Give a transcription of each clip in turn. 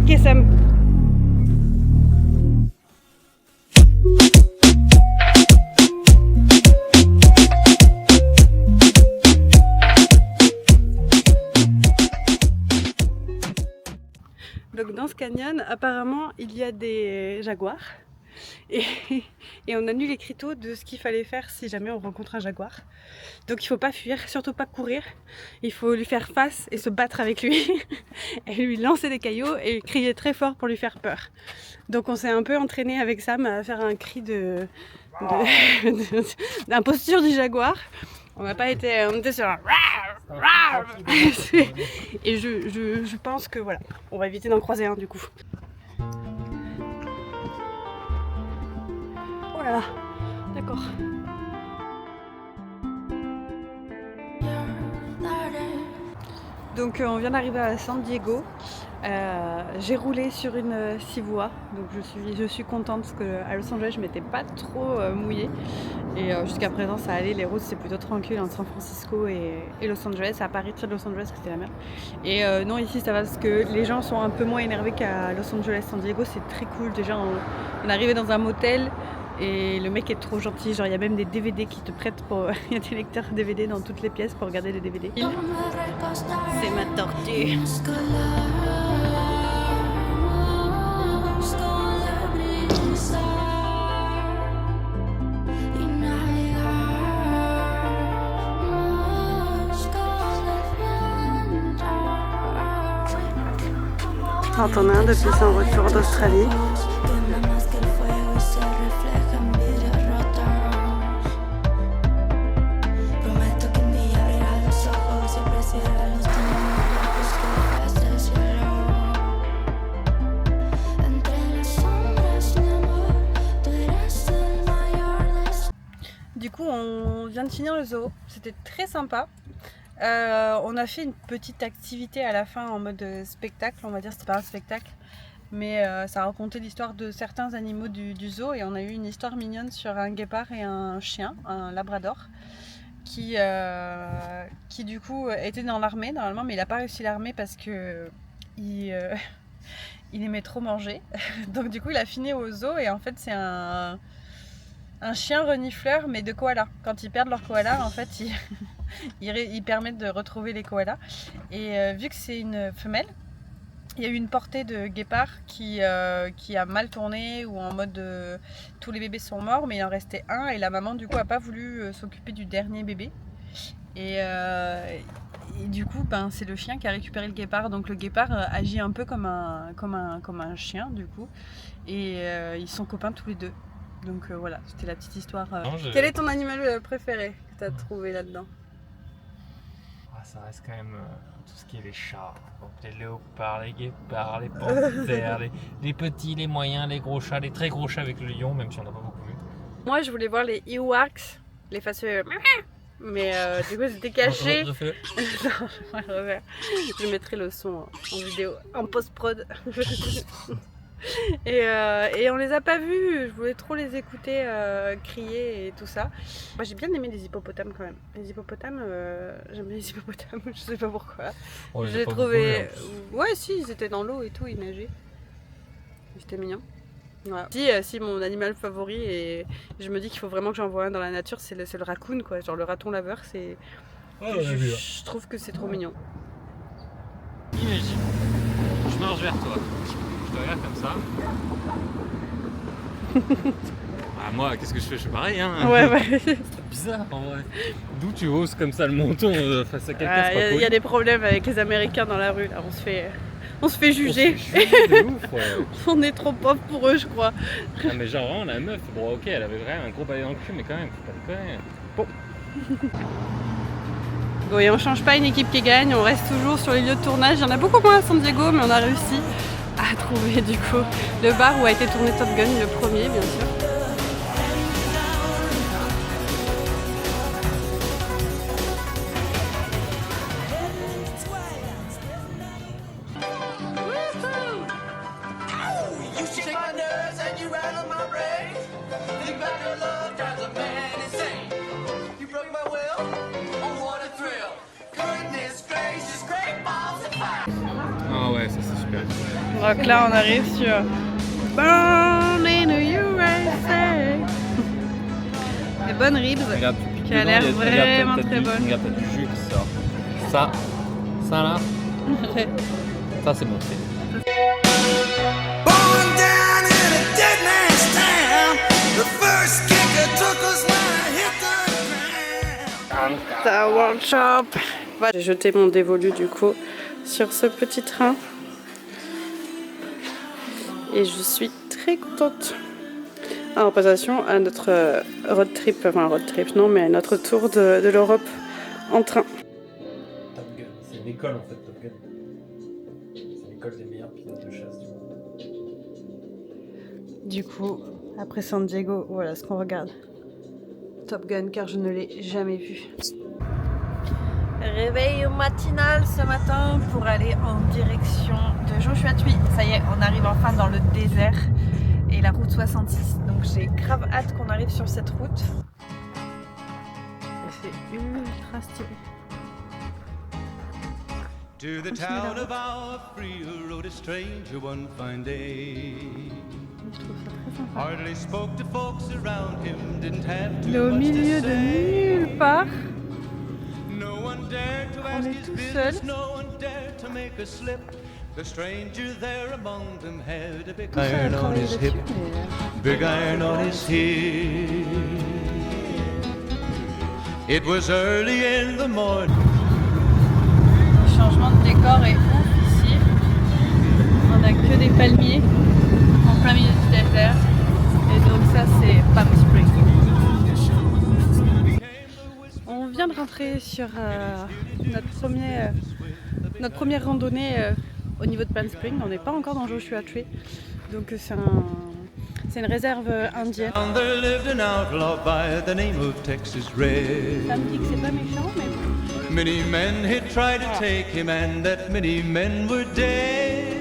Ok Sam. Donc dans ce canyon, apparemment, il y a des jaguars. Et on a lu l'écriteau de ce qu'il fallait faire si jamais on rencontre un jaguar. Donc il faut pas fuir, surtout pas courir. Il faut lui faire face et se battre avec lui. Et lui lancer des cailloux et crier très fort pour lui faire peur. Donc on s'est un peu entraîné avec Sam à faire un cri d'imposture du jaguar. On n'a pas été, on était sur un et je pense que voilà, on va éviter d'en croiser un du coup. Oh là là, d'accord. Donc on vient d'arriver à San Diego. J'ai roulé sur une 6 voies, donc je suis contente parce qu'à Los Angeles je m'étais pas trop mouillée et jusqu'à présent ça allait, les routes c'est plutôt tranquille entre San Francisco et Los Angeles. À Paris, près de Los Angeles, c'était la merde. Et non, ici ça va parce que les gens sont un peu moins énervés qu'à Los Angeles. San Diego c'est très cool. Déjà on est arrivé dans un motel et le mec est trop gentil, genre il y a même des DVD qui te prêtent pour... il y a des lecteurs DVD dans toutes les pièces pour regarder les DVD. C'est ma tortue. On a un depuis son retour d'Australie. Du coup, on vient de finir le zoo. C'était très sympa. On a fait une petite activité à la fin en mode spectacle, on va dire, c'était pas un spectacle, mais ça racontait l'histoire de certains animaux du zoo et on a eu une histoire mignonne sur un guépard et un chien, un labrador, qui du coup était dans l'armée normalement, mais il n'a pas réussi l'armée parce que il aimait trop manger, donc du coup il a fini au zoo et en fait c'est un chien renifleur mais de koala. Quand ils perdent leur koala, en fait ils permettent de retrouver les koalas. Et vu que c'est une femelle, il y a eu une portée de guépard qui a mal tourné ou en mode tous les bébés sont morts mais il en restait un et la maman du coup a pas voulu s'occuper du dernier bébé. Et du coup c'est le chien qui a récupéré le guépard, donc le guépard agit un peu comme un chien du coup et ils sont copains tous les deux. Donc voilà, c'était la petite histoire. Quel est ton animal préféré que tu as trouvé là-dedans? Ça reste quand même tout ce qui est les chats, donc les léopards, les guépards, les panthères, les petits, les moyens, les gros chats, les très gros chats avec le lion, même si on n'a pas beaucoup vu. Moi je voulais voir les Ewoks, les faceux, mais du coup c'était caché. Non, je vais le refaire. Je mettrai le son en vidéo, en post-prod. Et on les a pas vus, je voulais trop les écouter crier et tout ça. Moi j'ai bien aimé les hippopotames quand même. Les hippopotames, j'aime bien les hippopotames, je sais pas pourquoi. Oh, je les trouvais... Ouais si, ils étaient dans l'eau et tout, ils nageaient. C'était mignon. Voilà. Si mon animal favori, et je me dis qu'il faut vraiment que j'en vois un dans la nature, c'est le raccoon quoi, genre le raton laveur, c'est... je trouve que c'est trop mignon. Imagine, je marche vers toi. Je te regarde comme ça. Moi, qu'est-ce que je fais? Je fais pareil, hein. Ouais. C'est bizarre en vrai. D'où tu hausses comme ça le menton face à quelqu'un? Il y a des problèmes avec les Américains dans la rue, là. On se fait juger. De ouf, ouais. On est trop pauvres pour eux, je crois. Ah, mais genre vraiment la meuf, bon ok, elle avait vraiment un gros balai dans le cul, mais quand même, faut pas déconner. Bon. Bon, et on change pas une équipe qui gagne, on reste toujours sur les lieux de tournage. Il y en a beaucoup moins à San Diego, mais on a réussi à trouver du coup le bar où a été tourné Top Gun, le premier bien sûr. Ah ouais, ça c'est super. Donc là, on arrive sur Born in the USA. Des bonnes ribs Regarde, qui a l'air vraiment très bonne. Regarde, t'as du jus qui sort. Ça là, ça c'est bon. Born down in a dead man's town. The first kicker took us when I hit the ground. The World Shop. J'ai jeté mon dévolu du coup sur ce petit train. Et je suis très contente. En passation à notre road trip, enfin road trip non, mais à notre tour de l'Europe en train. Top Gun, c'est une école en fait, Top Gun. C'est l'école des meilleurs pilotes de chasse du monde. Du coup, après San Diego, voilà ce qu'on regarde. Top Gun, car je ne l'ai jamais vu. Réveil matinal ce matin pour aller en direction de Joshua Tree. Ça y est, on arrive enfin dans le désert et la route 66. Donc j'ai grave hâte qu'on arrive sur cette route. C'est ultra stylé. To the town of our free rode a stranger one fine day. Je trouve ça très sympa. Hardly spoke to folks around him, didn't have Il est too au much milieu to de say. nulle part. No one dared to On ask est his tout business, seul. no one dared to make a slip. The stranger there among them had a big Tout ça, iron à on travailler his là-dessus, hip, big iron on his hip. It was early in the morning. Le changement de décor est ouf ici. On a que des palmiers en plein milieu du désert. Et donc ça c'est Palm Springs. On vient de rentrer sur notre première randonnée au niveau de Palm Springs. On n'est pas encore dans Joshua Tree. Donc c'est une réserve indienne. Down there lived an outlaw by the name of Texas Red. Ça me dit que c'est pas méchant, mais bon. Many men had tried to take him, and that many men were dead.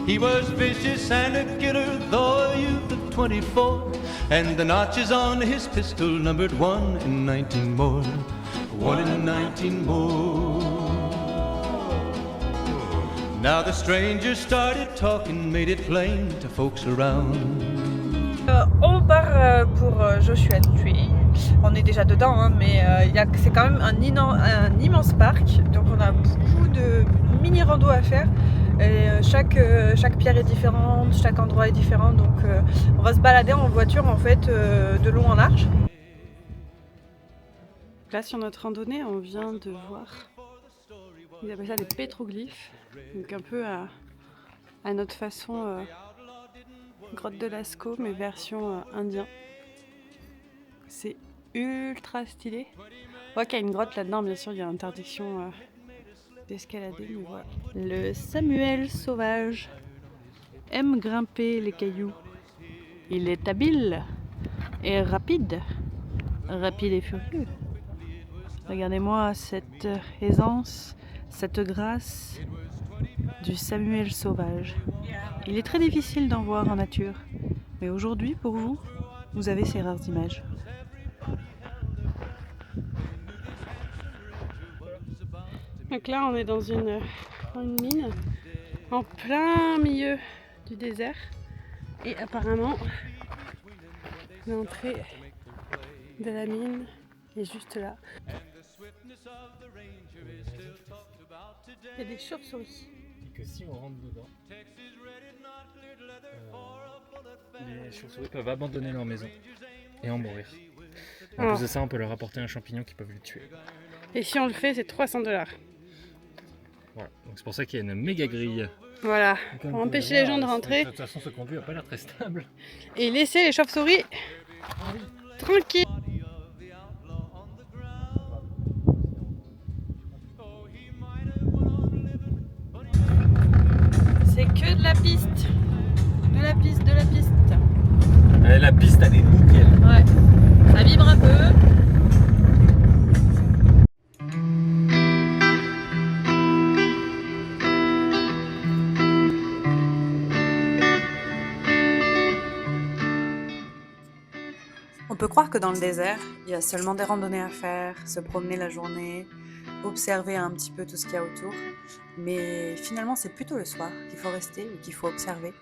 He was vicious and a killer, though a youth of 24, and the notches on his pistol numbered 1 in 19 more. 1 in 19 more. Now the stranger started talking, made it plain to folks around. On part pour Joshua Tree. On est déjà dedans, hein, mais c'est quand même un immense parc. Donc on a beaucoup de mini rando à faire. Et chaque pierre est différente, chaque endroit est différent. Donc on va se balader en voiture en fait de long en large. Là sur notre randonnée, on vient de voir, ils appellent ça des pétroglyphes. Donc un peu à notre façon grotte de Lascaux, mais version indien. C'est ultra stylé. On voit qu'il y a une grotte là-dedans, bien sûr, il y a interdiction d'escalader, mais voilà. Le Samuel sauvage aime grimper les cailloux. Il est habile et rapide et furieux. Regardez-moi cette aisance, cette grâce du Samuel sauvage. Il est très difficile d'en voir en nature, mais aujourd'hui, pour vous, vous avez ces rares images. Donc là, on est dans une mine en plein milieu du désert et apparemment l'entrée de la mine est juste là. Il y a des chauves-souris. Et que si on rentre dedans, les chauves-souris peuvent abandonner leur maison et en mourir. En plus de ça, on peut leur apporter un champignon qui peut le tuer. Et si on le fait, c'est 300 $. Voilà, donc c'est pour ça qu'il y a une méga grille. Voilà, pour empêcher les gens de rentrer. De toute façon, ce conduit n'a pas l'air très stable. Et laisser les chauves-souris tranquilles. C'est que de la piste. De la piste, de la piste. La piste, elle est nickel. Ouais, ça vibre un peu. On peut croire que dans le désert, il y a seulement des randonnées à faire, se promener la journée, observer un petit peu tout ce qu'il y a autour. Mais finalement, c'est plutôt le soir qu'il faut rester et qu'il faut observer.